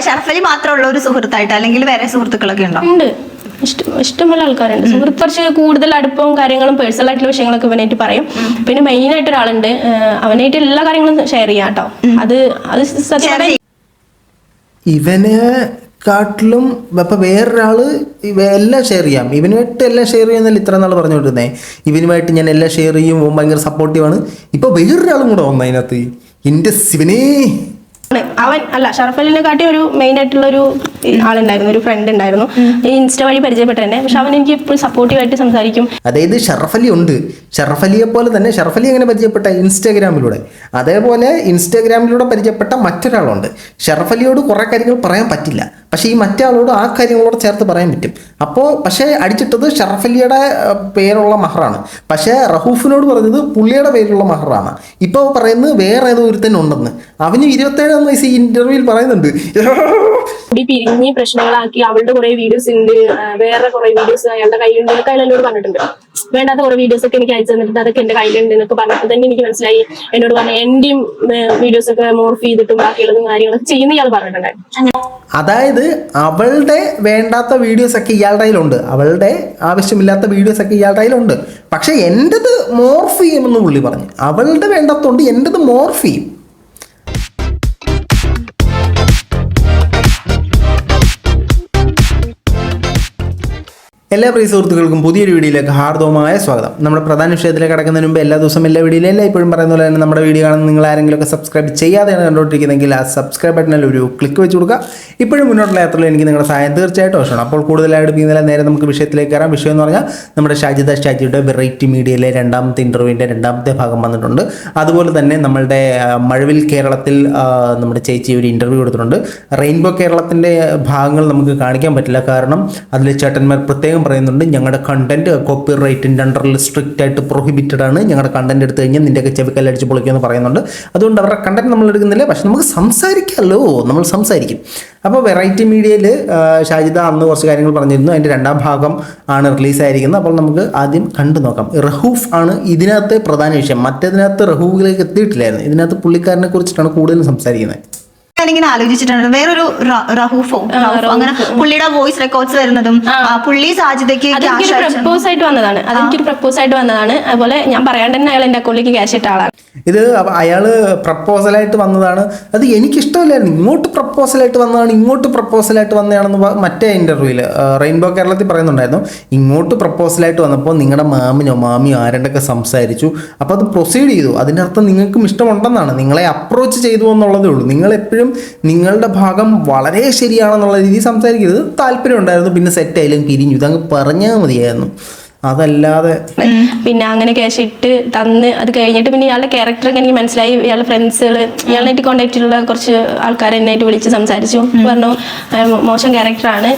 ഷറഫലി മാത്രമുള്ള ഒരു സുഹൃത്തായിട്ട് അല്ലെങ്കിൽ വേറെ സുഹൃത്തുക്കളൊക്കെ ഉണ്ടോ? ഉണ്ട്, ഇഷ്ടംപോലെ ആൾക്കാരുണ്ട്. സുഹൃത്ത് കുറച്ച് കൂടുതൽ അടുപ്പവും കാര്യങ്ങളും പേഴ്സണൽ ആയിട്ടുള്ള വിഷയങ്ങളൊക്കെ ഇവനായിട്ട് പറയും. പിന്നെ മെയിൻ ആയിട്ട് ഒരാളുണ്ട്, അവനായിട്ട് എല്ലാ കാര്യങ്ങളും ഷെയർ ചെയ്യാം കേട്ടോ. അത് ഇവന് കാട്ടിലും ഇപ്പം വേറൊരാള് എല്ലാം ഷെയർ ചെയ്യാം, ഇവനുമായിട്ട് എല്ലാം ഷെയർ ചെയ്യുന്നതിൽ ഇത്ര നാൾ പറഞ്ഞുകൊണ്ടിരുന്നേ. ഇവനുമായിട്ട് ഞാൻ എല്ലാം ഷെയർ ചെയ്യും, ഭയങ്കര സപ്പോർട്ടീവാണ്. ഇപ്പൊ വേറൊരാളും കൂടെ വന്നു അതിനകത്ത്. എൻ്റെ ശിവനേ, അവൻ അല്ല, ഷറഫലിനെ കാട്ടി ഒരു മെയിൻ ആയിട്ടുള്ള ഒരു ആളുണ്ടായിരുന്നു, ഒരു ഫ്രണ്ട് ഉണ്ടായിരുന്നു. ഇൻസ്റ്റ വഴി പരിചയപ്പെട്ട തന്നെ. പക്ഷെ അവൻ എനിക്ക് എപ്പോഴും സപ്പോർട്ടീവായിട്ട് സംസാരിക്കും. അതായത് ഷറഫലി ഉണ്ട്, ഷറഫലിയെ പോലെ തന്നെ ഷറഫലി എങ്ങനെ പരിചയപ്പെട്ട ഇൻസ്റ്റാഗ്രാമിലൂടെ, അതേപോലെ ഇൻസ്റ്റാഗ്രാമിലൂടെ പരിചയപ്പെട്ട മറ്റൊരാളുണ്ട്. ഷറഫലിയോട് കുറേ കാര്യങ്ങൾ പറയാൻ പറ്റില്ല, പക്ഷേ ഈ മറ്റേ ആളോട് ആ കാര്യങ്ങളോട് ചേർത്ത് പറയാൻ പറ്റും. അപ്പോൾ പക്ഷേ അടിച്ചിട്ടത് ഷറഫലിയുടെ പേരുള്ള മഹറാണ്, പക്ഷേ റഹൂഫിനോട് പറഞ്ഞത് പുള്ളിയുടെ പേരുള്ള മഹറാണ്. ഇപ്പോൾ പറയുന്നത് വേറെ ഏതോ ഒരുത്തന്നെ ഉണ്ടെന്ന്. അവന് 27 വയസ്സ് ഈ ഇന്റർവ്യൂവിൽ പറയുന്നുണ്ട്. പിരിഞ്ഞ് പ്രശ്നങ്ങളാക്കി അവളുടെ കുറെ വീഡിയോസ് ഉണ്ട്, വേറെ കുറെ വീഡിയോസ് അയാളുടെ കയ്യിലുണ്ട് എന്നൊക്കെ അയാൾ എന്നോട് പറഞ്ഞിട്ടുണ്ട്. വേണ്ടാത്ത കുറെ വീഡിയോസ് ഒക്കെ എനിക്ക് അയച്ചു തന്നിട്ടുണ്ട്, അതൊക്കെ എന്റെ കയ്യിലുണ്ട് എന്നൊക്കെ പറഞ്ഞപ്പോൾ തന്നെ എനിക്ക് മനസ്സിലായി. എന്നോട് പറഞ്ഞു എന്റെയും വീഡിയോസ് ഒക്കെ മോർഫ് ചെയ്തിട്ടും ബാക്കിയുള്ളതും കാര്യങ്ങളൊക്കെ ചെയ്യുന്ന ഇയാൾ പറഞ്ഞിട്ടുണ്ടായിരുന്നു. അതായത് അവളുടെ വേണ്ടാത്ത വീഡിയോസ് ഒക്കെ ഇയാളുടെ കയ്യിലുണ്ട്, അവളുടെ ആവശ്യമില്ലാത്ത വീഡിയോസ് ഒക്കെ ഇയാളുടെ കയ്യിലുണ്ട്. പക്ഷെ എൻ്റെത് മോർഫ് ചെയ്യുമെന്ന് പുള്ളി പറഞ്ഞു. അവളുടെ വേണ്ടാത്തതുകൊണ്ട് എൻ്റെത് മോർഫ് ചെയ്യും. എല്ലാ പ്രിയ സുഹൃത്തുക്കൾക്കും പുതിയൊരു വീഡിയോയിലേക്ക് ഹാർദവമായ സ്വാഗതം. നമ്മുടെ പ്രധാന വിഷയത്തിലേക്ക് കടക്കുന്നതിന് മുമ്പ് എല്ലാ ദിവസവും എല്ലാ വീഡിയോയിലും ഇപ്പോഴും പറയുന്ന പോലെ തന്നെ നമ്മുടെ വീഡിയോ കാണുന്ന നിങ്ങൾ ആരെങ്കിലുമൊക്കെ സബ്സ്ക്രൈബ് ചെയ്യാതെയാണ് കണ്ടുകൊണ്ടിരിക്കുന്നതെങ്കിൽ ആ സബ്സ്ക്രൈബ് ബട്ടണിൽ ഒരു ക്ലിക്ക് വെച്ച് കൊടുക്കുക. ഇപ്പോഴും മുന്നോട്ടുള്ള യാത്രയിൽ എനിക്ക് നിങ്ങളുടെ സഹായം തീർച്ചയായിട്ടും ആവശ്യമാണ്. അപ്പോൾ കൂടുതലായിട്ട് ഇന്നലെ നേരെ നമുക്ക് വിഷയത്തിലേക്ക് കയറാം. വിഷയം എന്ന് പറഞ്ഞാൽ നമ്മുടെ ഷാജിയുടെ വെറൈറ്റി മീഡിയയിലെ രണ്ടാമത്തെ ഇൻ്റർവ്യൂവിൻ്റെ രണ്ടാമത്തെ ഭാഗം വന്നിട്ടുണ്ട്. അതുപോലെ തന്നെ നമ്മളുടെ മഴവിൽ കേരളത്തിൽ നമ്മുടെ ചേച്ചി ഒരു ഇൻ്റർവ്യൂ കൊടുത്തിട്ടുണ്ട്. റെയിൻബോ കേരളത്തിൻ്റെ ഭാഗങ്ങൾ നമുക്ക് കാണിക്കാൻ പറ്റില്ല, കാരണം അതിൽ ചേട്ടന്മാർ പ്രത്യേകം പറയുന്നുണ്ട് ഞങ്ങളുടെ കണ്ടന്റ് കോപ്പി റൈറ്റിൻ്റെ അണ്ടറിൽ സ്ട്രിക്റ്റ് ആയിട്ട് പ്രൊഹിബിറ്റഡ് ആണ്, ഞങ്ങളുടെ കണ്ടന്റ് എടുത്തു കഴിഞ്ഞാൽ നിൻ്റെയൊക്കെ ചെവിക്കല്ലടിച്ച് പൊളിക്കുമെന്ന് പറയുന്നുണ്ട്. അതുകൊണ്ട് അവരുടെ കണ്ടന്റ് നമ്മൾ എടുക്കുന്നില്ല, പക്ഷെ നമുക്ക് സംസാരിക്കാമല്ലോ, നമ്മൾ സംസാരിക്കും. അപ്പോൾ വെറൈറ്റി മീഡിയയിൽ ഷാജിദ അന്ന് കുറച്ച് കാര്യങ്ങൾ പറഞ്ഞിരുന്നു. അതിൻ്റെ രണ്ടാം ഭാഗം ആണ് റിലീസായിരിക്കുന്നത്. അപ്പോൾ നമുക്ക് ആദ്യം കണ്ടു നോക്കാം. റഹൂഫ് ആണ് ഇതിനകത്ത് പ്രധാന വിഷയം. മറ്റേതിനകത്ത് റഹൂഫിലേക്ക് എത്തിയിട്ടില്ലായിരുന്നു, ഇതിനകത്ത് പുള്ളിക്കാരനെ കുറിച്ചിട്ടാണ് കൂടുതലും സംസാരിക്കുന്നത്. ഞാനിങ്ങനെ ആലോചിച്ചിട്ടുണ്ട്, വേറൊരു റഹൂഫോ അങ്ങനെ പുള്ളിയുടെ വോയിസ് റെക്കോർഡ്സ് വരുന്നതും പുള്ളി സാജിദയ്ക്ക് പ്രപ്പോസ് ആയിട്ട് വന്നതാണ്. അതെനിക്കൊരു പ്രപ്പോസ് ആയിട്ട് വന്നതാണ്. അതുപോലെ ഞാൻ പറയാണ്ട് തന്നെ അയാൾ എന്റെ അക്കൗണ്ടിലേക്ക് ക്യാഷ് ഇട്ട ആളാണ്. ഇത് അയാൾ പ്രപ്പോസലായിട്ട് വന്നതാണ്. അത് എനിക്കിഷ്ടമില്ലായിരുന്നു. ഇങ്ങോട്ട് പ്രപ്പോസലായിട്ട് വന്നതാണെന്ന് മറ്റേ ഇൻ്റർവ്യൂവിൽ റെയിൻബോ കേരളത്തിൽ പറയുന്നുണ്ടായിരുന്നു. ഇങ്ങോട്ട് പ്രപ്പോസലായിട്ട് വന്നപ്പോൾ നിങ്ങളുടെ മാമിയോ ആരണ്ടൊക്കെ സംസാരിച്ചു, അപ്പോൾ അത് പ്രൊസീഡ് ചെയ്തു. അതിൻ്റെ അർത്ഥം നിങ്ങൾക്കും ഇഷ്ടമുണ്ടെന്നാണ്, നിങ്ങളെ അപ്രോച്ച് ചെയ്തു എന്നുള്ളതേ ഉള്ളൂ. നിങ്ങളെപ്പോഴും നിങ്ങളുടെ ഭാഗം വളരെ ശരിയാണെന്നുള്ള രീതിയിൽ സംസാരിക്കരുത്. താല്പര്യം ഉണ്ടായിരുന്നു, പിന്നെ സെറ്റായാലും പിരിഞ്ഞു, ഇതങ്ങ് പറഞ്ഞാൽ മതിയായിരുന്നു. അതല്ലാതെ പിന്നെ അങ്ങനെ ക്യാഷ് ഇട്ട് തന്ന് അത് കഴിഞ്ഞിട്ട് പിന്നെ ഇയാളുടെ ക്യാരക്ടറൊക്കെ എനിക്ക് മനസ്സിലായി. ഇയാളുടെ ഫ്രണ്ട്സുകൾ ഇയാളായിട്ട് കോൺടാക്റ്റിലുള്ള കുറച്ച് ആൾക്കാർ എന്നായിട്ട് വിളിച്ച് സംസാരിച്ചു, പറഞ്ഞു മോശം ക്യാരക്ടറാണ്,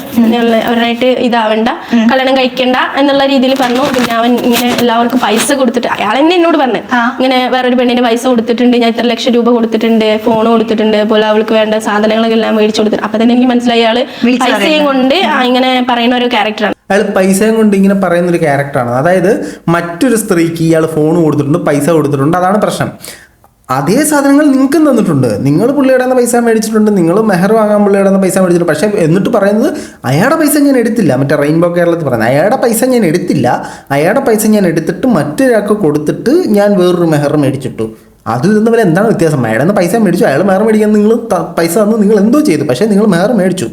അവരായിട്ട് ഇതാവണ്ട, കല്യാണം കഴിക്കണ്ട എന്നുള്ള രീതിയിൽ പറഞ്ഞു. പിന്നെ അവൻ ഇങ്ങനെ എല്ലാവർക്കും പൈസ കൊടുത്തിട്ട് അയാൾ തന്നെ എന്നോട് പറഞ്ഞു, ഇങ്ങനെ വേറൊരു പെണ്ണിന് പൈസ കൊടുത്തിട്ടുണ്ട്, ഞാൻ ഇത്ര ലക്ഷം രൂപ കൊടുത്തിട്ടുണ്ട്, ഫോൺ കൊടുത്തിട്ടുണ്ട്, അതുപോലെ അവൾക്ക് വേണ്ട സാധനങ്ങളൊക്കെ എല്ലാം മേടിച്ചു കൊടുത്തിട്ടുണ്ട്. അപ്പൊ തന്നെ എനിക്ക് മനസ്സിലായി അയാള് പൈസയും കൊണ്ട് ഇങ്ങനെ പറയുന്ന ഒരു ക്യാരക്ടറാണ്. അയാൾ പൈസയും കൊണ്ട് ഇങ്ങനെ പറയുന്നൊരു ക്യാരക്ടറാണ്. അതായത് മറ്റൊരു സ്ത്രീക്ക് ഇയാൾ ഫോൺ കൊടുത്തിട്ടുണ്ട്, പൈസ കൊടുത്തിട്ടുണ്ട്, അതാണ് പ്രശ്നം. അതേ സാധനങ്ങൾ നിങ്ങൾക്കും തന്നിട്ടുണ്ട്, നിങ്ങൾ പുള്ളിയുടെ നിന്ന് പൈസ മേടിച്ചിട്ടുണ്ട്, നിങ്ങൾ മെഹർ വാങ്ങാൻ പുള്ളിയുടെ നിന്ന് പൈസ മേടിച്ചിട്ടുണ്ട്. പക്ഷേ എന്നിട്ട് പറയുന്നത് അയാളുടെ പൈസ ഞാൻ എടുത്തില്ല. മറ്റേ റെയിൻബോ കേരളത്തിൽ പറയുന്നത് അയാളുടെ പൈസ ഞാൻ എടുത്തില്ല, അയാളുടെ പൈസ ഞാൻ എടുത്തിട്ട് മറ്റൊരാൾക്ക് കൊടുത്തിട്ട് ഞാൻ വേറൊരു മെഹർ മേടിച്ചിട്ടു. അത് തമ്മിൽ എന്താണ് വ്യത്യാസം? അയാളുടെ പൈസ മേടിച്ചു, അയാൾ മെഹർ മേടിക്കാൻ നിങ്ങൾ പൈസ തന്നു, നിങ്ങൾ എന്തോ ചെയ്തു, പക്ഷേ നിങ്ങൾ മെഹർ മേടിച്ചു.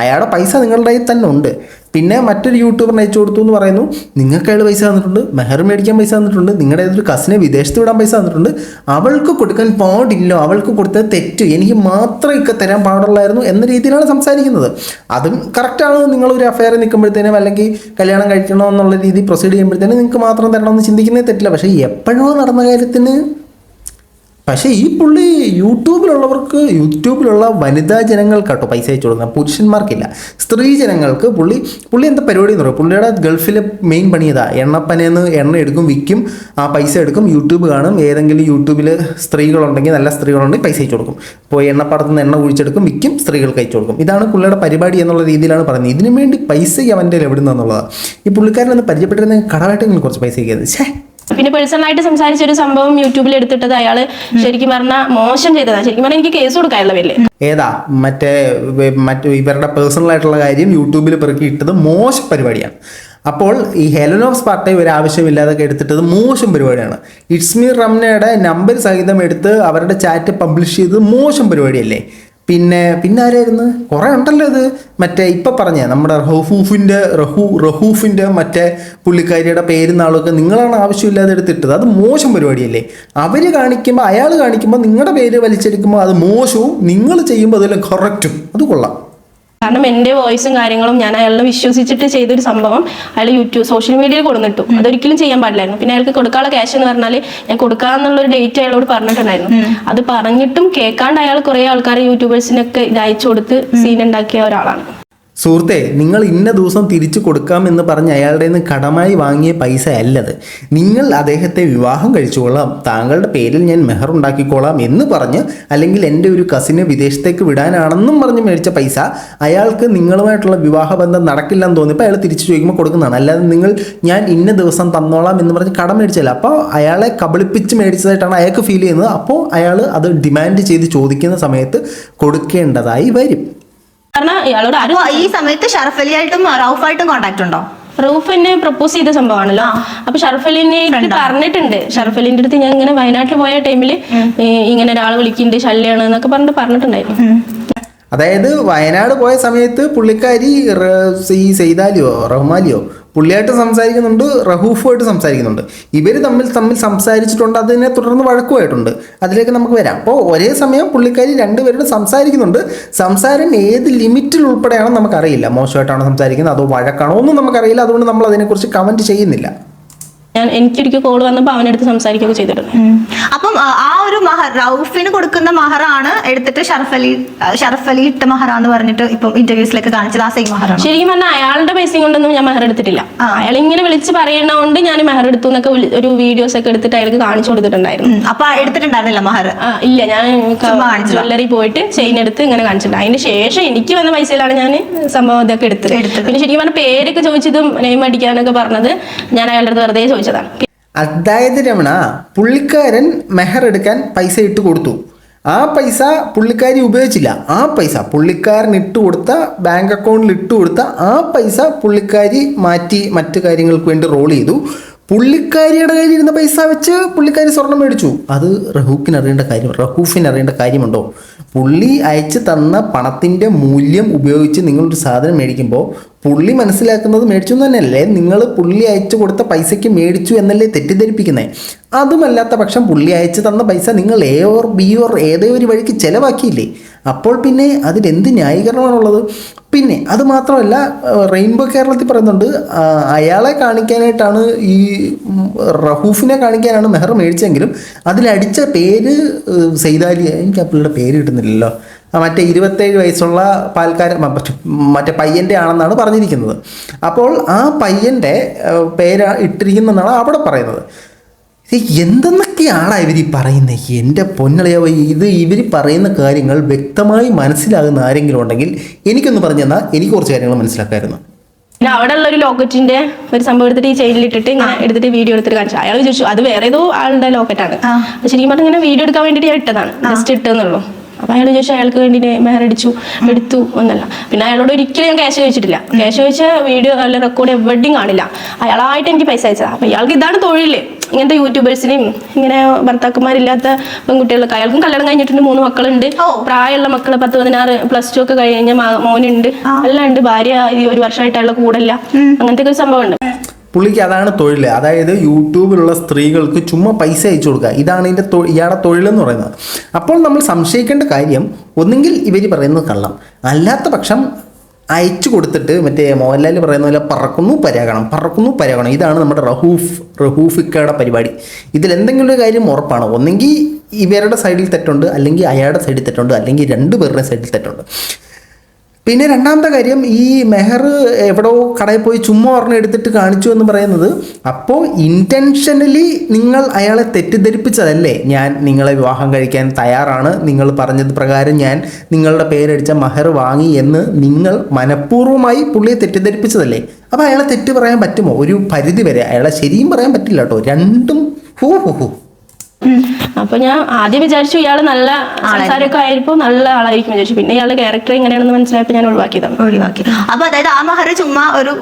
അയാളുടെ പൈസ നിങ്ങളുടെ കയ്യിൽ തന്നെ ഉണ്ട്. പിന്നെ മറ്റൊരു യൂട്യൂബറിന് അയച്ചു കൊടുത്തു എന്ന് പറയുന്നു. നിങ്ങൾക്ക് അയാൾ പൈസ തന്നിട്ടുണ്ട്, മെഹർ മേടിക്കാൻ പൈസ തന്നിട്ടുണ്ട്, നിങ്ങളുടെ ഏതൊരു കസിനെ വിദേശത്ത് വിടാൻ പൈസ തന്നിട്ടുണ്ട്. അവൾക്ക് കൊടുക്കാൻ പാടില്ല, അവൾക്ക് കൊടുത്തത് തെറ്റ്, എനിക്ക് മാത്രമേ ഒക്കെ തരാൻ പാടുള്ളായിരുന്നു എന്ന രീതിയിലാണ് സംസാരിക്കുന്നത്. അതും കറക്റ്റാണ്. നിങ്ങളൊരു അഫയർ നിൽക്കുമ്പോഴത്തേനും അല്ലെങ്കിൽ കല്യാണം കഴിക്കണോ എന്നുള്ള രീതി പ്രൊസീഡ് ചെയ്യുമ്പോഴത്തേനും നിങ്ങൾക്ക് മാത്രം തരണമെന്ന് ചിന്തിക്കുന്നേ തെറ്റില്ല. പക്ഷേ എപ്പോഴോ നടന്ന കാര്യത്തിന് പക്ഷേ ഈ പുള്ളി യൂട്യൂബിലുള്ള വനിതാ ജനങ്ങൾക്കാട്ടോ പൈസ അയച്ചു കൊടുക്കുന്നത്, പുരുഷന്മാർക്കില്ല. സ്ത്രീ ജനങ്ങൾക്ക് പുള്ളി എന്താ പരിപാടി എന്ന് പറയും. പുള്ളിയുടെ ഗൾഫിലെ മെയിൻ പണി ഇതാ, എണ്ണപ്പനയെന്ന് എണ്ണ എടുക്കും, വിൽക്കും, ആ പൈസ എടുക്കും, യൂട്യൂബ് കാണും, ഏതെങ്കിലും യൂട്യൂബിൽ സ്ത്രീകളുണ്ടെങ്കിൽ നല്ല സ്ത്രീകളുണ്ടെങ്കിൽ പൈസ അയച്ചു കൊടുക്കും, ഇപ്പോൾ എണ്ണപ്പാടത്ത് നിന്ന് എണ്ണ ഒഴിച്ചെടുക്കും, വിൽക്കും, സ്ത്രീകൾക്ക് അയച്ചു കൊടുക്കും. ഇതാണ് പുള്ളിയുടെ പരിപാടി എന്നുള്ള രീതിയിലാണ് പറയുന്നത്. ഇതിനു വേണ്ടി പൈസ അവൻ്റെ എവിടുന്നെന്നുള്ളതാണ്. ഈ പുള്ളിക്കാരനൊന്ന് പരിചയപ്പെട്ടിരുന്നെങ്കിൽ കടമായിട്ടെങ്കിലും കുറച്ച് പൈസ അയക്കുന്നത്. പിന്നെ പേഴ്സണലായിട്ട് സംസാരിച്ച ഒരു സംഭവം യൂട്യൂബിൽ എടുത്തിട്ടത് അയാള് ശരിക്കും പറഞ്ഞാൽ മോശം ചെയ്തതാണ്. ശരിക്കും പറഞ്ഞാൽ എനിക്ക് കേസ് കൊടുക്കാനുള്ള പേരില്. ഏതാ മറ്റേ ഇവരുടെ പേഴ്സണൽ ആയിട്ടുള്ള കാര്യം യൂട്യൂബിൽ പെറുക്കി ഇട്ടത് മോശം പരിപാടിയാണ്. അപ്പോൾ ഈ ഹെലൻ ഓഫ് സ്പാർട്ടയെ ഒരു ആവശ്യമില്ലാതൊക്കെ എടുത്തിട്ടത് മോശം പരിപാടിയാണ്. ഇറ്റ്സ് മീ റംനയുടെ നമ്പർ സഹിതം എടുത്ത് അവരുടെ ചാറ്റ് പബ്ലിഷ് ചെയ്തത് മോശം പരിപാടിയല്ലേ. പിന്നെ ആരായിരുന്നു, കുറേ ഉണ്ടല്ലോ ഇത്. മറ്റേ ഇപ്പം പറഞ്ഞ നമ്മുടെ റഹൂഫിൻ്റെ മറ്റേ പുള്ളിക്കാരിയുടെ പേരും നാളൊക്കെ നിങ്ങളാണ് ആവശ്യമില്ലാതെ എടുത്തിട്ടത്. അത് മോശം പരിപാടിയല്ലേ. അവർ കാണിക്കുമ്പോൾ, അയാൾ കാണിക്കുമ്പോൾ നിങ്ങളുടെ പേര് വലിച്ചെടുക്കുമ്പോൾ അത് മോശവും, നിങ്ങൾ ചെയ്യുമ്പോൾ അതെല്ലാം കറക്റ്റും. അത് കൊള്ളാം. കാരണം എൻ്റെ വോയിസും കാര്യങ്ങളും ഞാൻ അയാളെ വിശ്വസിച്ചിട്ട് ചെയ്തൊരു സംഭവം അയാൾ സോഷ്യൽ മീഡിയയിൽ കൊടുത്തിട്ടു. അതൊരിക്കലും ചെയ്യാൻ പാടില്ലായിരുന്നു. പിന്നെ അയാൾക്ക് കൊടുക്കാനുള്ള ക്യാഷ് എന്ന് പറഞ്ഞാൽ ഞാൻ കൊടുക്കാന്നുള്ളൊരു ഡേറ്റ് അയാളോട് പറഞ്ഞിട്ടുണ്ടായിരുന്നു. അത് പറഞ്ഞിട്ടും കേൾക്കാണ്ട് അയാൾ കുറേ ആൾക്കാരെ യൂട്യൂബേഴ്സിനൊക്കെ ഇത് അയച്ചു കൊടുത്ത് സീൻ ഉണ്ടാക്കിയ ഒരാളാണ്. സുഹൃത്തെ, നിങ്ങൾ ഇന്ന ദിവസം തിരിച്ചു കൊടുക്കാമെന്ന് പറഞ്ഞ് അയാളുടെ നിന്ന് കടമായി വാങ്ങിയ പൈസ അല്ലത്. നിങ്ങൾ അദ്ദേഹത്തെ വിവാഹം കഴിച്ചുകൊള്ളാം, താങ്കളുടെ പേരിൽ ഞാൻ മെഹർ ഉണ്ടാക്കിക്കോളാം എന്ന് പറഞ്ഞ്, അല്ലെങ്കിൽ എൻ്റെ ഒരു കസിനെ വിദേശത്തേക്ക് വിടാനാണെന്നും പറഞ്ഞ് മേടിച്ച പൈസ അയാൾക്ക് നിങ്ങളുമായിട്ടുള്ള വിവാഹബന്ധം നടക്കില്ലെന്ന് തോന്നിയപ്പോൾ അയാൾ തിരിച്ചു ചോദിക്കുമ്പോൾ കൊടുക്കുന്നതാണ്. അല്ലാതെ ഞാൻ ഇന്ന ദിവസം തന്നോളാം എന്ന് പറഞ്ഞ് കടം മേടിച്ചല്ല. അപ്പോൾ അയാളെ കബളിപ്പിച്ച് മേടിച്ചതായിട്ടാണ് അയാൾക്ക് ഫീൽ ചെയ്യുന്നത്. അപ്പോൾ അയാൾ അത് ഡിമാൻഡ് ചെയ്ത് ചോദിക്കുന്ന സമയത്ത് കൊടുക്കേണ്ടതായി വരും. കാരണം ഇയാളോട് ഈ സമയത്ത് ഷറഫ് അലി ആയിട്ടും റൌഫായിട്ടും കോൺടാക്ട് ഉണ്ടോ? റൌഫ് എന്നെ പ്രപ്പോസ് ചെയ്ത സംഭവമാണല്ലോ. അപ്പൊ ഷറഫ് അലിനെ പറഞ്ഞിട്ടുണ്ട്. ഷറഫ് അലിന്റെ അടുത്ത് ഞാൻ ഇങ്ങനെ വയനാട്ടിൽ പോയ ടൈമിൽ ഇങ്ങനെ ഒരാൾ വിളിക്കുന്നുണ്ട്, ശല്യാണ് എന്നൊക്കെ പറഞ്ഞിട്ടുണ്ടായിരുന്നു. അതായത് വയനാട് പോയ സമയത്ത് പുള്ളിക്കാരി ഈ സെയ്താലിയോ റഹ്മാലിയോ പുള്ളിയായിട്ട് സംസാരിക്കുന്നുണ്ട്, റഹൂഫുമായിട്ട് സംസാരിക്കുന്നുണ്ട്. ഇവർ തമ്മിൽ സംസാരിച്ചിട്ടുണ്ട്. അതിനെ തുടർന്ന് വഴക്കുമായിട്ടുണ്ട്. അതിലേക്ക് നമുക്ക് വരാം. അപ്പോൾ ഒരേ സമയം പുള്ളിക്കാരി രണ്ടുപേരോട് സംസാരിക്കുന്നുണ്ട്. സംസാരം ഏത് ലിമിറ്റിൽ ഉൾപ്പെടെയാണെന്ന് നമുക്കറിയില്ല. മോശമായിട്ടാണോ സംസാരിക്കുന്നത് അതോ വഴക്കാണോ ഒന്നും നമുക്കറിയില്ല. അതുകൊണ്ട് നമ്മൾ അതിനെക്കുറിച്ച് കമൻറ്റ് ചെയ്യുന്നില്ല. എനിക്കൊരിക്കൽ കോൾ വന്നപ്പോൾ അവനെടുത്ത് സംസാരിക്കുകയൊക്കെ ചെയ്തിട്ടുണ്ട്. അപ്പം ആ ഒരു റൌഫിന് കൊടുക്കുന്ന മഹറാണ് എടുത്തിട്ട് ഷറഫ് അലി ഇട്ട മഹറാന്ന് പറഞ്ഞിട്ട് ഇപ്പം ഇന്റർവ്യൂസിലൊക്കെ കാണിച്ചത് ആ സെയിം മഹറാണ്. ശരിക്കും പറഞ്ഞാൽ അയാളുടെ പൈസ കൊണ്ടൊന്നും ഞാൻ മെഹർ എടുത്തിട്ടില്ല. അയാൾ ഇങ്ങനെ വിളിച്ച് പറയണോണ്ട് ഞാൻ മെഹർ എടുത്തു എന്നൊക്കെ ഒരു വീഡിയോസ് ഒക്കെ എടുത്തിട്ട് അയാൾക്ക് കാണിച്ചു കൊടുത്തിട്ടുണ്ടായിരുന്നു. അപ്പൊ എടുത്തിട്ടുണ്ടായിരുന്നില്ല മഹർ? ഇല്ല, ഞാൻ ജ്വല്ലറി പോയിട്ട് ചെയിൻ എടുത്ത് ഇങ്ങനെ കാണിച്ചിട്ടുണ്ട്. അതിന് ശേഷം എനിക്ക് വന്ന പൈസയിലാണ് ഞാൻ സംഭവം ഇതൊക്കെ എടുത്തത്. പിന്നെ ശരിക്കും പറഞ്ഞാൽ പേരൊക്കെ ചോദിച്ചതും നെയിം അടിക്കാനൊക്കെ പറഞ്ഞത് ഞാൻ അയാളുടെ അടുത്ത് വെറുതെ ചോദിച്ചതാണ്. അതായത് രമണ, പുള്ളിക്കാരൻ മെഹർ എടുക്കാൻ പൈസ ഇട്ട് കൊടുത്തു. ആ പൈസ പുള്ളിക്കാരി ഉപയോഗിച്ചില്ല. ആ പൈസ പുള്ളിക്കാരൻ ഇട്ട് കൊടുത്ത ബാങ്ക് അക്കൗണ്ടിൽ ഇട്ട് കൊടുത്ത ആ പൈസ പുള്ളിക്കാരി മാറ്റി മറ്റു കാര്യങ്ങൾക്ക് വേണ്ടി റോൾ ചെയ്തു. പുള്ളിക്കാരിയുടെ കയ്യിലിരുന്ന പൈസ വെച്ച് പുള്ളിക്കാരി സ്വർണം മേടിച്ചു. അത് റഹൂഫിന് അറിയേണ്ട കാര്യമുണ്ടോ? പുള്ളി അയച്ചു തന്ന പണത്തിൻ്റെ മൂല്യം ഉപയോഗിച്ച് നിങ്ങളൊരു സാധനം മേടിക്കുമ്പോൾ പുള്ളി മനസ്സിലാക്കുന്നത് മേടിച്ചു എന്ന് തന്നെയല്ലേ? നിങ്ങൾ പുള്ളി അയച്ചു കൊടുത്ത പൈസയ്ക്ക് മേടിച്ചു എന്നല്ലേ തെറ്റിദ്ധരിപ്പിക്കുന്നത്? അതുമല്ലാത്ത പക്ഷം പുള്ളി അയച്ചു തന്ന പൈസ നിങ്ങൾ എ ഓർ ബി ഓർ ഏതോ ഒരു വഴിക്ക് ചിലവാക്കിയില്ലേ? അപ്പോൾ പിന്നെ അതിലെന്ത് ന്യായീകരണമാണുള്ളത്? പിന്നെ അത് മാത്രമല്ല, റെയിൻബോ കേരളത്തിൽ പറയുന്നുണ്ട് അയാളെ കാണിക്കാനായിട്ടാണ്, ഈ റഹൂഫിനെ കാണിക്കാനാണ് മെഹർ മേടിച്ചെങ്കിലും അതിലടിച്ച പേര് സെയ്താലി, എനിക്ക് ആ പുള്ളിയുടെ പേര് കിട്ടുന്നില്ലല്ലോ, മറ്റേ 27 വയസ്സുള്ള പാൽക്കാരൻ മറ്റേ പയ്യൻ്റെ ആണെന്നാണ് പറഞ്ഞിരിക്കുന്നത്. അപ്പോൾ ആ പയ്യൻ്റെ പേര് ഇട്ടിരിക്കുന്നതെന്നാണ് അവിടെ പറയുന്നത്. എന്തെന്നൊക്കെയാണ് ഇവർ പറയുന്നത്? എൻ്റെ പൊന്നളിയാവ, ഇവർ പറയുന്ന കാര്യങ്ങൾ വ്യക്തമായി മനസ്സിലാകുന്ന ആരെങ്കിലും ഉണ്ടെങ്കിൽ എനിക്കൊന്ന് പറഞ്ഞു തന്നാൽ എനിക്ക് കുറച്ച് കാര്യങ്ങൾ മനസ്സിലാക്കാമായിരുന്നു. പിന്നെ അവിടെ ഉള്ള ഒരു ലോക്കറ്റിന്റെ ഒരു സംഭവം എടുത്തിട്ട് ഈ ചെയിനിലിട്ടിട്ട് ഇങ്ങനെ എടുത്തിട്ട് വീഡിയോ എടുത്തിട്ട് കാണിച്ചു. അയാൾ ചോദിച്ചു അത് വേറെ ഏതോ ആളുടെ ലോക്കറ്റാണ്. ശരിക്കും പറഞ്ഞാൽ ഇങ്ങനെ വീഡിയോ എടുക്കാൻ വേണ്ടിയിട്ട് ഞാൻ ഇട്ടതാണ്, ജസ്റ്റ് ഇട്ടെന്നുള്ളൂ. അപ്പൊ അയാൾ ചോദിച്ചാൽ അയാൾക്ക് വേണ്ടി മെഹർ എടുത്തു എന്നല്ല. പിന്നെ അയാളോട് ഒരിക്കലും ഞാൻ ക്യാഷ് ചോദിച്ചിട്ടില്ല. ക്യാഷ് ചോദിച്ച വീഡിയോ അല്ല റെക്കോർഡ് എവിടെയും കാണില്ല. അയാളായിട്ട് എനിക്ക് പൈസ അയച്ചതാണ്. അപ്പൊ ഇയാൾക്ക് ഇതാണ് തൊഴിൽ. ഇങ്ങനത്തെ യൂട്യൂബേഴ്സിനെയും ഇങ്ങനെ ഭർത്താക്കന്മാരില്ലാത്ത പെൺകുട്ടികളൊക്കെ. അയാൾക്കും കല്യാണം കഴിഞ്ഞിട്ടുണ്ട്, 3 മക്കളുണ്ട്. പ്രായമുള്ള മക്കള് 10-16 +2 ഒക്കെ കഴിഞ്ഞ മോനുണ്ട്, എല്ലാം ഉണ്ട്. ഭാര്യ 1 വർഷമായിട്ട് അയാളുടെ കൂടല്ല. അങ്ങനത്തെ ഒരു സംഭവം ഉണ്ട്. പുള്ളിക്ക് അതാണ് തൊഴിൽ. അതായത് യൂട്യൂബിലുള്ള സ്ത്രീകൾക്ക് ചുമ്മാ പൈസ അയച്ചു കൊടുക്കുക. ഇതാണ് ഇയാളുടെ തൊഴിലെന്ന് പറയുന്നത്. അപ്പോൾ നമ്മൾ സംശയിക്കേണ്ട കാര്യം, ഒന്നെങ്കിൽ ഇവർ പറയുന്നത് കള്ളം, അല്ലാത്ത പക്ഷം അയച്ചു കൊടുത്തിട്ട് മറ്റേ മോഹൻലാൽ പറയുന്ന പോലെ പറക്കുന്നു പരാഗണം. ഇതാണ് നമ്മുടെ റഹൂഫിക്കയുടെ പരിപാടി. ഇതിലെന്തെങ്കിലും ഒരു കാര്യം ഉറപ്പാണ്. ഒന്നെങ്കിൽ ഇവരുടെ സൈഡിൽ തെറ്റുണ്ട്, അല്ലെങ്കിൽ അയാളുടെ സൈഡിൽ തെറ്റുണ്ട്, അല്ലെങ്കിൽ 2 പേരുടെ സൈഡിൽ തെറ്റുണ്ട്. പിന്നെ രണ്ടാമത്തെ കാര്യം, ഈ മെഹർ എവിടെയോ കടയിൽ പോയി ചുമ്മാ ഒരെണ്ണം എടുത്തിട്ട് കാണിച്ചു എന്ന് പറയുന്നത്, അപ്പോൾ ഇൻറ്റൻഷനലി നിങ്ങൾ അയാളെ തെറ്റിദ്ധരിപ്പിച്ചതല്ലേ? ഞാൻ നിങ്ങളെ വിവാഹം കഴിക്കാൻ തയ്യാറാണ്, നിങ്ങൾ പറഞ്ഞത് പ്രകാരം ഞാൻ നിങ്ങളുടെ പേരടിച്ച മെഹർ വാങ്ങി എന്ന് നിങ്ങൾ മനഃപൂർവ്വമായി പുള്ളിയെ തെറ്റിദ്ധരിപ്പിച്ചതല്ലേ? അപ്പോൾ അയാളെ തെറ്റ് പറയാൻ പറ്റുമോ? ഒരു പരിധി വരെ. അയാളെ ശരിയും പറയാൻ പറ്റില്ല കേട്ടോ. രണ്ടും ഹൂ ഹൂ ഹൂ. അപ്പൊ ഞാൻ ആദ്യം വിചാരിച്ചു ഇയാള് നല്ല സംസാരമൊക്കെ ആയപ്പോ നല്ല ആളായിരിക്കും വിചാരിച്ചു. പിന്നെ ഇയാളുടെ ക്യാരക്ടർ എങ്ങനെയാണെന്ന് മനസ്സിലായപ്പോ ഞാൻ ഒഴിവാക്കിയതാണ്. അപ്പൊ അതായത് ആ മഹർ ചുമ്മാ ഒരു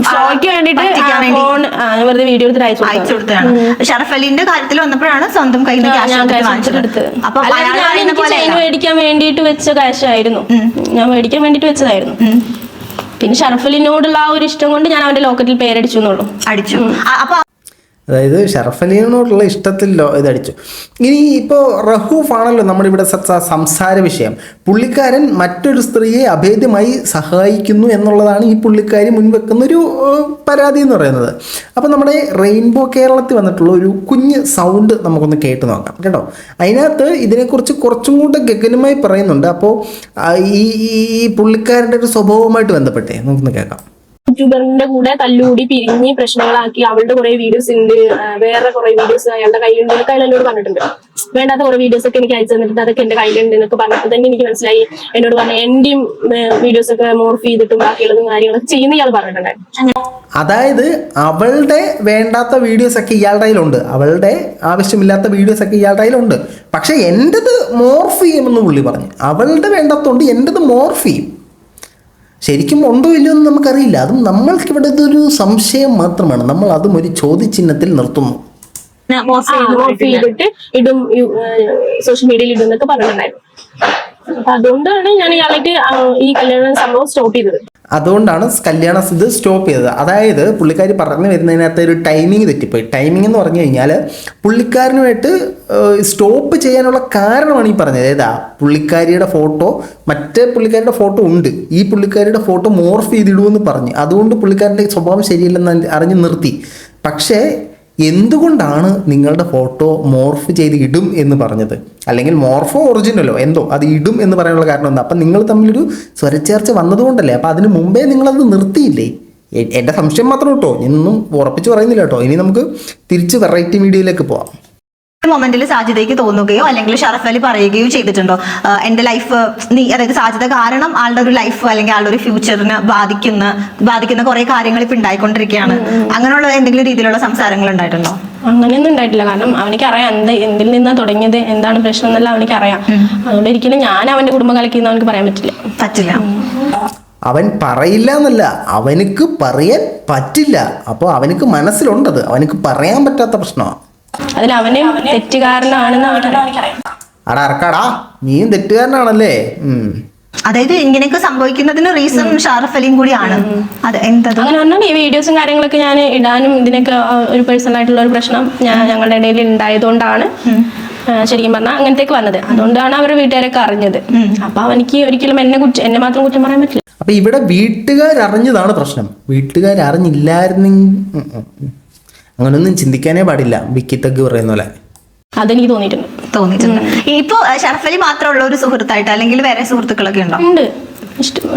ഷോയ്ക്ക് വേണ്ടിട്ട് ഫോൺ വെറുതെ വീഡിയോ എടുത്ത് അയച്ചു കൊടുത്തതാണ്. ഷറഫ് അലിന്റെ കാര്യത്തിൽ വന്നപ്പോഴാണ് സ്വന്തം കയ്യിൽ അപ്പൊ ചെയിൻ മേടിക്കാൻ വേണ്ടിട്ട് വെച്ച ക്യാഷ് ആയിരുന്നു, ഞാൻ മേടിക്കാൻ വേണ്ടിട്ട് വെച്ചതായിരുന്നു. പിന്നെ ഷറഫ് അലിനോടുള്ള ആ ഒരു ഇഷ്ടം കൊണ്ട് ഞാൻ അവന്റെ ലോക്കറ്റിൽ പേരടിച്ചു എന്നുള്ളൂ. അടിച്ചു. അപ്പൊ അതായത് ഷറഫ് അലിനോടുള്ള ഇഷ്ടത്തിലോ ഇതടിച്ചു. ഇനി ഇപ്പോൾ റഹൂഫ് ആണല്ലോ നമ്മുടെ ഇവിടെ സംസാര വിഷയം. പുള്ളിക്കാരൻ മറ്റൊരു സ്ത്രീയെ അഭേദ്യമായി സഹായിക്കുന്നു എന്നുള്ളതാണ് ഈ പുള്ളിക്കാരി മുൻവെക്കുന്നൊരു പരാതി എന്ന് പറയുന്നത്. അപ്പോൾ നമ്മുടെ റെയിൻബോ കേരളത്തിൽ വന്നിട്ടുള്ള ഒരു കുഞ്ഞ് സൗണ്ട് നമുക്കൊന്ന് കേട്ട് നോക്കാം കേട്ടോ. അതിനകത്ത് ഇതിനെക്കുറിച്ച് കുറച്ചും കൂടെ ഗഗനമായി പറയുന്നുണ്ട്. അപ്പോൾ ഈ പുള്ളിക്കാരൻ്റെ ഒരു സ്വഭാവവുമായിട്ട് ബന്ധപ്പെട്ടേ നമുക്കൊന്ന് കേൾക്കാം. യൂട്യൂബറിന്റെ കൂടെ തല്ലുകൂടി പിരിഞ്ഞ് പ്രശ്നങ്ങളാക്കി അവളുടെ കുറെ വീഡിയോസ് ഉണ്ട്, വേറെ കുറെ വീഡിയോസ് അയാളുടെ കയ്യിലുണ്ട് എന്നൊക്കെ അയാൾ എന്നോട് പറഞ്ഞിട്ടുണ്ട്. വേണ്ടാത്ത കുറെ വീഡിയോസ് ഒക്കെ എനിക്ക് അയച്ചു തന്നിട്ട് അതൊക്കെ എന്റെ കയ്യിലുണ്ട് എന്നൊക്കെ പറഞ്ഞപ്പോൾ തന്നെ എനിക്ക് മനസ്സിലായി. എന്നോട് പറഞ്ഞു എന്റെയും വീഡിയോസ് ഒക്കെ മോർഫ് ചെയ്തിട്ടും ബാക്കിയുള്ളതും കാര്യങ്ങളൊക്കെ ചെയ്യുന്ന ഇയാൾ പറഞ്ഞിട്ടുണ്ടായിരുന്നു. അതായത് അവളുടെ വേണ്ടാത്ത വീഡിയോസ് ഒക്കെ ഇയാളുടെ കയ്യിലുണ്ട്, അവളുടെ ആവശ്യമില്ലാത്ത വീഡിയോസ് ഒക്കെ ഇയാളുടെ കയ്യിലുണ്ട്. പക്ഷെ എൻ്റെത് മോർഫ് ചെയ്യുമെന്ന് പുള്ളി പറഞ്ഞു. അവളുടെ വേണ്ടാത്തതുകൊണ്ട് എൻ്റെത് മോർഫ് ചെയ്യും. ശരിക്കും ഉണ്ടോ ഇല്ലയോ എന്ന് നമുക്കറിയില്ല. അതും നമ്മൾക്ക് ഇവിടെ ഇതൊരു സംശയം മാത്രമാണ്. നമ്മൾ അതും ഒരു ചോദ്യചിഹ്നത്തിൽ നിർത്തുന്നു. ഇടും സോഷ്യൽ മീഡിയയിൽ ഇടും എന്നൊക്കെ പറഞ്ഞിട്ടുണ്ടായിരുന്നു. അപ്പൊ അതുകൊണ്ടാണ് ഞാൻ ഇയാളായിട്ട് ഈ കല്യാണ സംഭവം സ്റ്റോപ്പ് ചെയ്തത്. അതുകൊണ്ടാണ് കല്യാണം ഇത് സ്റ്റോപ്പ് ചെയ്തത്. അതായത് പുള്ളിക്കാരി പറഞ്ഞു വരുന്നതിനകത്ത് ഒരു ടൈമിങ് തെറ്റിപ്പോയി. ടൈമിംഗ് എന്ന് പറഞ്ഞു കഴിഞ്ഞാൽ പുള്ളിക്കാരനുമായിട്ട് സ്റ്റോപ്പ് ചെയ്യാനുള്ള കാരണമാണ് ഈ പറഞ്ഞത്. ഏതാ പുള്ളിക്കാരിയുടെ ഫോട്ടോ, മറ്റേ പുള്ളിക്കാരിയുടെ ഫോട്ടോ ഉണ്ട്, ഈ പുള്ളിക്കാരിയുടെ ഫോട്ടോ മോർഫ് ചെയ്തിടുമെന്ന് പറഞ്ഞ് അതുകൊണ്ട് പുള്ളിക്കാരൻ്റെ സ്വഭാവം ശരിയല്ലെന്ന് അറിഞ്ഞ് നിർത്തി. പക്ഷേ എന്തുകൊണ്ടാണ് നിങ്ങളുടെ ഫോട്ടോ മോർഫ് ചെയ്ത് ഇടും എന്ന് പറഞ്ഞത്? അല്ലെങ്കിൽ മോർഫോ ഒറിജിനലോ എന്തോ അത് ഇടും എന്ന് പറയാനുള്ള കാരണം എന്താ? അപ്പം നിങ്ങൾ തമ്മിലൊരു സ്വരച്ചേർച്ച വന്നതുകൊണ്ടല്ലേ. അപ്പം അതിന് മുമ്പേ നിങ്ങളത് നിർത്തിയില്ലേ? എൻ്റെ സംശയം മാത്രം കേട്ടോ, ഞാനൊന്നും ഉറപ്പിച്ച് പറയുന്നില്ല കേട്ടോ. ഇനി നമുക്ക് തിരിച്ച് വെറൈറ്റി മീഡിയയിലേക്ക് പോവാം. മൊമെന്റിൽ സാജിദയ്ക്ക് തോന്നുകയോ അല്ലെങ്കിൽ ഷറഫ് അലി പറയുകയോ ചെയ്തിട്ടുണ്ടോ എന്റെ ലൈഫ് അതായത് സാജിദ കാരണം ആളുടെ ഒരു ലൈഫ് അല്ലെങ്കിൽ ആളുടെ ഒരു ഫ്യൂച്ചറിന് ബാധിക്കുന്ന കുറെ കാര്യങ്ങൾ ഇപ്പൊ ഉണ്ടായിക്കൊണ്ടിരിക്കുകയാണ്, അങ്ങനെയുള്ള എന്തെങ്കിലും രീതിയിലുള്ള സംസാരങ്ങൾ ഉണ്ടായിട്ടുണ്ടോ? അങ്ങനെയൊന്നും ഉണ്ടായിട്ടില്ല. കാരണം അവനിക്കറിയാം എന്തിൽ നിന്നാണ് തുടങ്ങിയത്, എന്താണ് പ്രശ്നം എന്നെല്ലാം അവനിക്കറിയാം. അതുകൊണ്ട് ഒരിക്കലും ഞാൻ അവന്റെ കുടുംബം കളിക്കുന്ന അവനക്ക് പറയാൻ പറ്റില്ല. അവൻ പറയില്ല എന്നല്ല, അവനക്ക് പറയാൻ പറ്റില്ല. അപ്പോൾ അവനക്ക് മനസ്സിലുണ്ടത്, അവനക്ക് പറയാൻ പറ്റാത്ത പ്രശ്നമാണ്. അതിൽ അവന് തെറ്റുകാരനാണെന്ന് അവനറിയാം. അടക്കാടാ നീയും തെറ്റുകാരനാണല്ലേ. അതായത് ഇങ്ങനെയൊക്കെ സംഭവിക്കുന്നതിന് റീസൺ ഷറഫ് അലിയും കൂടിയാണ്. അത് എന്തത് അങ്ങനെ പറഞ്ഞാൽ ഈ വീഡിയോസും കാര്യങ്ങളൊക്കെ ഞാൻ ഇടാനും ഇതിനൊക്കെ ഒരു പേഴ്സണൽ ആയിട്ടുള്ള ഒരു പ്രശ്നം ഞങ്ങളുടെ ഇടയിൽ ഉണ്ടായതുകൊണ്ടാണ് ശരിക്കും പറഞ്ഞാൽ അങ്ങനത്തേക്ക് വന്നത്. അതുകൊണ്ടാണ് അവരുടെ വീട്ടുകാരൊക്കെ അറിഞ്ഞത്. അപ്പൊ അവനിക്ക് ഒരിക്കലും എന്നെ മാത്രം കുറ്റം പറയാൻ പറ്റില്ല. അപ്പൊ ഇവിടെ വീട്ടുകാരറിഞ്ഞതാണ് പ്രശ്നം. വീട്ടുകാരറിഞ്ഞില്ലായിരുന്നെങ്കിൽ അങ്ങനൊന്നും ചിന്തിക്കാനേ പാടില്ല. വിക്കി തഗ് പറയുന്ന പോലെ അതെനിക്ക് തോന്നിയിട്ടുണ്ട്. ഇപ്പൊ ഷറഫ് അലി മാത്രമുള്ള ഒരു സുഹൃത്തായിട്ട് അല്ലെങ്കിൽ വേറെ സുഹൃത്തുക്കളൊക്കെ ഉണ്ടോ? ഉണ്ട്,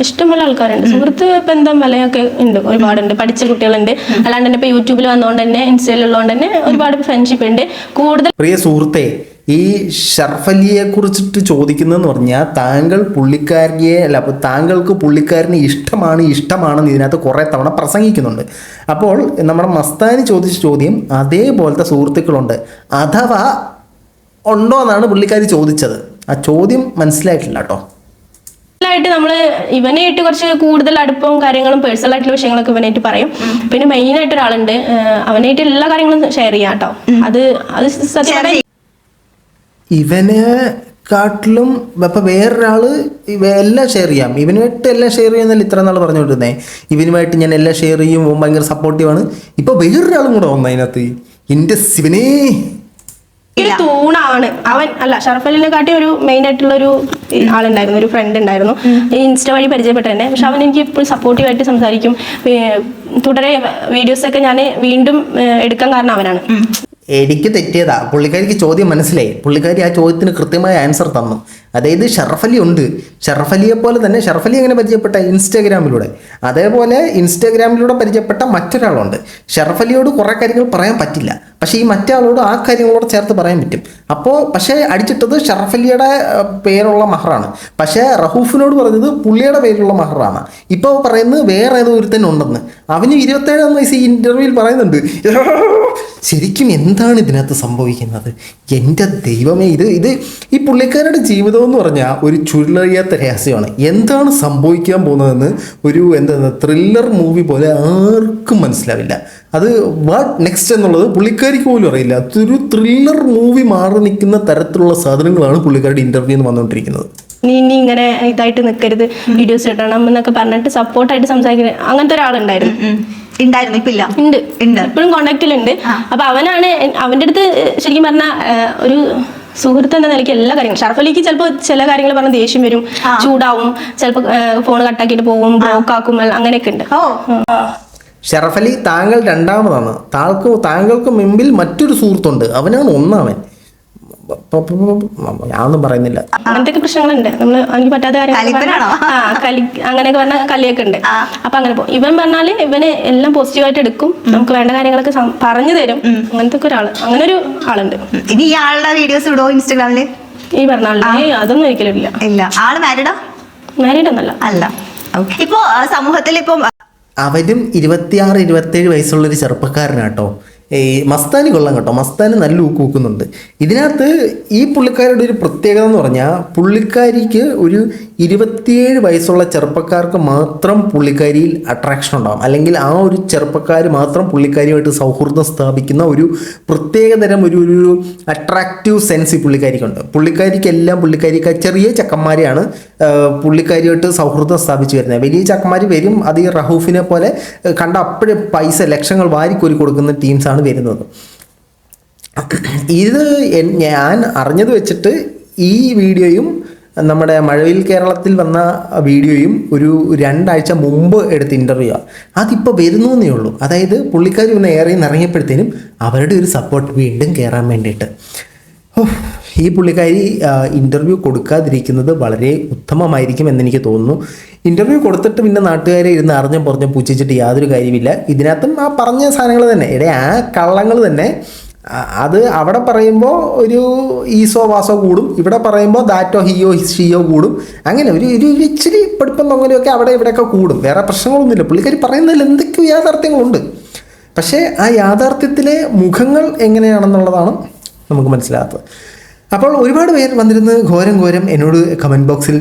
ഇഷ്ടംപോലെ ആൾക്കാരുണ്ട്. സുഹൃത്ത് ബന്ധം വലയൊക്കെ ഉണ്ട്, ഒരുപാടുണ്ട്. പഠിച്ച കുട്ടികളുണ്ട്. അല്ലാണ്ട് തന്നെ ഇപ്പൊ യൂട്യൂബിൽ വന്നതുകൊണ്ട് തന്നെ ഇൻസ്റ്റയിലുള്ളതുകൊണ്ട് തന്നെ ഒരുപാട് ഫ്രണ്ട്ഷിപ്പ് ഉണ്ട്. കൂടുതൽ പ്രിയ സുഹൃത്തെ, ഈ ഷറഫ് അലിയെ കുറിച്ചിട്ട് ചോദിക്കുന്നതെന്ന് പറഞ്ഞാൽ താങ്കൾ പുള്ളിക്കാരിയെ അല്ല, അപ്പോൾ താങ്കൾക്ക് പുള്ളിക്കാരനെ ഇഷ്ടമാണെന്ന് ഇതിനകത്ത് കുറേ തവണ പ്രസംഗിക്കുന്നുണ്ട്. അപ്പോൾ നമ്മുടെ മസ്താനി ചോദിച്ച ചോദ്യം അതേപോലത്തെ സുഹൃത്തുക്കളുണ്ട് അഥവാ ഉണ്ടോ എന്നാണ് പുള്ളിക്കാരി ചോദിച്ചത്. ആ ചോദ്യം മനസ്സിലായിട്ടില്ല കേട്ടോ. നമ്മള് ഇവനായിട്ട് കുറച്ച് കൂടുതൽ അടുപ്പവും കാര്യങ്ങളും പേഴ്സണൽ ആയിട്ടുള്ള വിഷയങ്ങളൊക്കെ ഇവനായിട്ട് പറയും. പിന്നെ മെയിൻ ആയിട്ട് ഒരാളുണ്ട്, അവനായിട്ട് എല്ലാ കാര്യങ്ങളും ഷെയർ ചെയ്യാം കേട്ടോ. അത് സത്യം ഇവനെ കാട്ടിലും ഇപ്പം വേറൊരാള് എല്ലാം ഷെയർ ചെയ്യാം, ഇവനുമായിട്ട് എല്ലാം ഷെയർ ചെയ്യുന്നതിൽ ഇത്ര നാൾ പറഞ്ഞുകൊണ്ടിരുന്നേ. ഇവനുമായിട്ട് ഞാൻ എല്ലാം ഷെയർ ചെയ്യും, ഭയങ്കര സപ്പോർട്ടീവാണ്. ഇപ്പൊ വേറൊരാളും കൂടെ വന്നു അതിനകത്ത്. എൻ്റെ ശിവനേ, തൂണാണ് അവൻ. അല്ല, ഷറഫ് അലിനെ കാട്ടി ഒരു മെയിൻ ആയിട്ടുള്ള ഒരു ആളുണ്ടായിരുന്നു, ഒരു ഫ്രണ്ട് ഉണ്ടായിരുന്നു. ഇൻസ്റ്റ വഴി പരിചയപ്പെട്ട തന്നെ. പക്ഷെ അവൻ എനിക്ക് ഇപ്പോൾ സപ്പോർട്ടീവായിട്ട് സംസാരിക്കും. തുടരെ വീഡിയോസ് ഒക്കെ ഞാൻ വീണ്ടും എടുക്കാൻ കാരണം അവനാണ്. എനിക്ക് തെറ്റിയതാ. പുള്ളിക്കാരിക്ക് ചോദ്യം മനസ്സിലായി. പുള്ളിക്കാരി ആ ചോദ്യത്തിന് കൃത്യമായ ആൻസർ തന്നു. അതായത് ഷറഫ് അലി ഉണ്ട്, ഷറഫ് അലിയെ പോലെ തന്നെ ഷറഫ് അലി എങ്ങനെ പരിചയപ്പെട്ട ഇൻസ്റ്റാഗ്രാമിലൂടെ, അതേപോലെ ഇൻസ്റ്റാഗ്രാമിലൂടെ പരിചയപ്പെട്ട മറ്റൊരാളുണ്ട്. ഷറഫ് അലിയോട് കുറേ കാര്യങ്ങൾ പറയാൻ പറ്റില്ല, പക്ഷേ ഈ മറ്റാളോട് ആ കാര്യങ്ങളോട് ചേർത്ത് പറയാൻ പറ്റും. അപ്പോൾ പക്ഷേ അടിച്ചിട്ടത് ഷറഫ് അലിയുടെ പേരുള്ള മഹറാണ്, പക്ഷേ റഹൂഫിനോട് പറഞ്ഞത് പുള്ളിയുടെ പേരിലുള്ള മഹറാണ്. ഇപ്പോൾ പറയുന്നത് വേറെ ഏതോ ഒരുത്തന്നെ ഉണ്ടെന്ന്. അവന് 27 വയസ്സ് ഈ ഇൻ്റർവ്യൂവിൽ പറയുന്നുണ്ട്. ശരിക്കും എന്താണ് ഇതിനകത്ത് സംഭവിക്കുന്നത്? എൻ്റെ ദൈവമേ, ഇത് ഈ പുള്ളിക്കാരുടെ ജീവിതം എന്ന് പറഞ്ഞാൽ ഒരു ചുരുളറിയാത്ത രഹസ്യമാണ്. എന്താണ് സംഭവിക്കാൻ പോകുന്നതെന്ന് ഒരു ത്രില്ലർ മൂവി പോലെ ആർക്കും മനസ്സിലാവില്ല. അത് വാട്ട് നെക്സ്റ്റ് എന്നുള്ളത് പുള്ളിക്കാരിക്ക് പോലും അറിയില്ല. അതൊരു ത്രില്ലർ മൂവി മാറി നിൽക്കുന്ന തരത്തിലുള്ള സാധനങ്ങളാണ് പുള്ളിക്കാരുടെ ഇൻ്റർവ്യൂ എന്ന് വന്നുകൊണ്ടിരിക്കുന്നത്. നീ ഇങ്ങനെ ഇതായിട്ട് നിൽക്കരുത്, വീഡിയോസ് ഇടണം എന്നൊക്കെ പറഞ്ഞിട്ട് സപ്പോർട്ടായിട്ട് സംസാരിക്കുന്നത് അങ്ങനത്തെ ഒരാളുണ്ടായിരുന്നു. ഉണ്ട് ഇപ്പോഴും കോണ്ടാക്റ്റിലുണ്ട്. അപ്പൊ അവനാണ് അവന്റെ അടുത്ത് ശരിക്കും പറഞ്ഞ ഒരു സുഹൃത്ത് എന്ന നിലയ്ക്ക് എല്ലാ കാര്യങ്ങളും. ഷറഫ് അലിക്ക് ചിലപ്പോൾ ചില കാര്യങ്ങൾ പറഞ്ഞ ദേഷ്യം വരും, ചൂടാവും, ചിലപ്പോൾ ഫോൺ കട്ടാക്കിയിട്ട് പോകും, ബ്ലോക്ക് ആക്കും, അങ്ങനെയൊക്കെ ഉണ്ട്. ഷറഫ് അലി താങ്കൾ രണ്ടാമതാണ്. താങ്കൾക്ക് മുമ്പിൽ മറ്റൊരു സുഹൃത്തുണ്ട്, അവനാണ് ഒന്നാമൻ. ഞാനൊന്നും പറയുന്നില്ല. അങ്ങനത്തെ പ്രശ്നങ്ങളുണ്ട്. എനിക്ക് പറ്റാത്ത അങ്ങനെയൊക്കെ പറഞ്ഞ കളിയൊക്കെ ഉണ്ട്. അപ്പൊ അങ്ങനെ പോകും. ഇവൻ പറഞ്ഞാല് ഇവന് എല്ലാം പോസിറ്റീവായിട്ട് എടുക്കും, നമുക്ക് വേണ്ട കാര്യങ്ങളൊക്കെ പറഞ്ഞു തരും. അങ്ങനത്തെ ഒരാള്, അങ്ങനെ ഒരു ആളുണ്ട്. ഇനി ഈ ആളുടെ വീഡിയോസ് ഇടുവോ ഇൻസ്റ്റാഗ്രാമില്? ഈ പറഞ്ഞാലേ അതൊന്നും ഒരിക്കലും ഇല്ല. ആള് മാരീഡാ? മാരീഡ് ഒന്നല്ല. അല്ല. ഇപ്പൊ സമൂഹത്തിൽ ഇപ്പം അവനും 26-27 വയസ്സുള്ളൊരു ചെറുപ്പക്കാരനാട്ടോ. ഈ മസ്താനി കൊള്ളാം കേട്ടോ, മസ്താനി നല്ല ഊക്കുന്നുണ്ട്. ഇതിനകത്ത് ഈ പുള്ളിക്കാരുടെ ഒരു പ്രത്യേകത എന്ന് പറഞ്ഞാൽ പുള്ളിക്കാരിക്ക് ഒരു 27 വയസ്സുള്ള ചെറുപ്പക്കാർക്ക് മാത്രം പുള്ളിക്കാരിയിൽ അട്രാക്ഷൻ ഉണ്ടാകും, അല്ലെങ്കിൽ ആ ഒരു ചെറുപ്പക്കാർ മാത്രം പുള്ളിക്കാരിയുമായിട്ട് സൗഹൃദം സ്ഥാപിക്കുന്ന ഒരു പ്രത്യേകതരം ഒരു അട്രാക്റ്റീവ് സെൻസ് ഈ പുള്ളിക്കാരിക്കുണ്ട്. പുള്ളിക്കാരിക്കെല്ലാം പുള്ളിക്കാരിക്ക് ചെറിയ ചക്കന്മാരെയാണ് പുള്ളിക്കാരിയായിട്ട് സൗഹൃദം സ്ഥാപിച്ച് വരുന്നത്. വലിയ ചക്കന്മാർ വരും, അത് ഈ റഹൂഫിനെ പോലെ കണ്ട അപ്പോഴേ പൈസ ലക്ഷങ്ങൾ വാരിക്കോരി കൊടുക്കുന്ന ടീംസാണ് വരുന്നത്. ഇത് ഞാൻ അറിഞ്ഞത് വെച്ചിട്ട് ഈ വീഡിയോയും നമ്മുടെ മഴവിൽ കേരളത്തിൽ വന്ന വീഡിയോയും ഒരു 2 ആഴ്ച മുമ്പ് എടുത്ത ഇൻ്റർവ്യൂ ആണ്. അതിപ്പോൾ വരുന്നേ ഉള്ളൂ. അതായത് പുള്ളിക്കാർ ഒന്ന് ഏറെ ഇറങ്ങിയപ്പോഴത്തേനും അവരുടെ ഒരു സപ്പോർട്ട് വീണ്ടും കയറാൻ വേണ്ടിയിട്ട്. ഈ പുള്ളിക്കാരി ഇൻ്റർവ്യൂ കൊടുക്കാതിരിക്കുന്നത് വളരെ ഉത്തമമായിരിക്കും എന്നെനിക്ക് തോന്നുന്നു. ഇൻ്റർവ്യൂ കൊടുത്തിട്ട് പിന്നെ നാട്ടുകാരെ ഇരുന്ന് പറഞ്ഞ് പൂച്ചിച്ചിട്ട് യാതൊരു കാര്യമില്ല. ഇതിനകത്തും ആ പറഞ്ഞ സാധനങ്ങൾ തന്നെ, ആ കള്ളങ്ങൾ തന്നെ. അത് അവിടെ പറയുമ്പോൾ ഒരു ഈസോ വാസോ കൂടും, ഇവിടെ പറയുമ്പോൾ ദാറ്റോ ഹിയോ ഷിയോ കൂടും. അങ്ങനെ ഒരു ഇച്ചിരി പഠിപ്പം തൊങ്ങലുമൊക്കെ അവിടെ ഇവിടെയൊക്കെ കൂടും. വേറെ പ്രശ്നങ്ങളൊന്നുമില്ല. പുള്ളിക്കാരി പറയുന്നതിൽ എന്തൊക്കെയോ യാഥാർത്ഥ്യങ്ങളുണ്ട്. പക്ഷേ ആ യാഥാർത്ഥ്യത്തിലെ മുഖങ്ങൾ എങ്ങനെയാണെന്നുള്ളതാണ് നമുക്ക് മനസ്സിലാകാത്തത്. അപ്പോൾ ഒരുപാട് പേർ വന്നിരുന്ന് ഘോരം എന്നോട് കമൻറ്റ് ബോക്സിൽ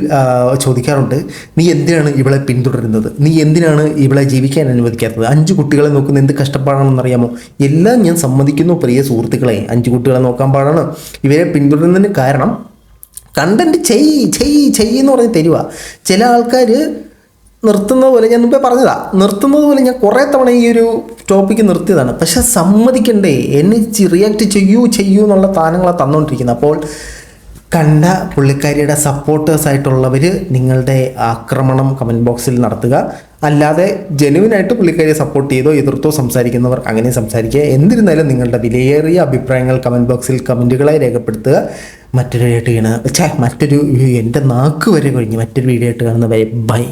ചോദിക്കാറുണ്ട്, നീ എന്തിനാണ് ഇവളെ പിന്തുടരുന്നത്, നീ എന്തിനാണ് ഇവളെ ജീവിക്കാൻ അനുവദിക്കാത്തത്, 5 കുട്ടികളെ നോക്കുന്ന എന്ത് കഷ്ടപ്പാടാണെന്നറിയാമോ? എല്ലാം ഞാൻ സമ്മതിക്കുന്നു പ്രിയ സുഹൃത്തുക്കളെ, 5 കുട്ടികളെ നോക്കാൻ പാടാണ്. ഇവരെ പിന്തുടരുന്നതിന് കാരണം കണ്ടന്റ് ചെയ് എന്ന് പറഞ്ഞ് തരുക. ചില ആൾക്കാർ നിർത്തുന്നത് പോലെ, ഞാൻ മുമ്പേ നിർത്തുന്നത് പോലെ ഞാൻ കുറേ തവണ ഈ ഒരു ടോപ്പിക്ക് നിർത്തിയതാണ്. പക്ഷെ സമ്മതിക്കണ്ടേ, എന്നെ റിയാക്ട് ചെയ്യൂ എന്നുള്ള സാധനങ്ങളാണ് തന്നുകൊണ്ടിരിക്കുന്നത്. അപ്പോൾ കണ്ട പുള്ളിക്കാരിയുടെ സപ്പോർട്ടേഴ്സായിട്ടുള്ളവർ നിങ്ങളുടെ ആക്രമണം കമൻറ്റ് ബോക്സിൽ നടത്തുക. അല്ലാതെ ജെനുവിനായിട്ട് പുള്ളിക്കാരിയെ സപ്പോർട്ട് ചെയ്തോ എതിർത്തോ സംസാരിക്കുന്നവർ അങ്ങനെ സംസാരിക്കുക. എന്നിരുന്നാലും നിങ്ങളുടെ വിലയേറിയ അഭിപ്രായങ്ങൾ കമൻറ്റ് ബോക്സിൽ കമൻറ്റുകളായി രേഖപ്പെടുത്തുക. മറ്റൊരു എൻ്റെ നാക്ക് വരെ കഴിഞ്ഞ് മറ്റൊരു വീഡിയോ ആയിട്ട് കാണുന്നവരെ ബൈ.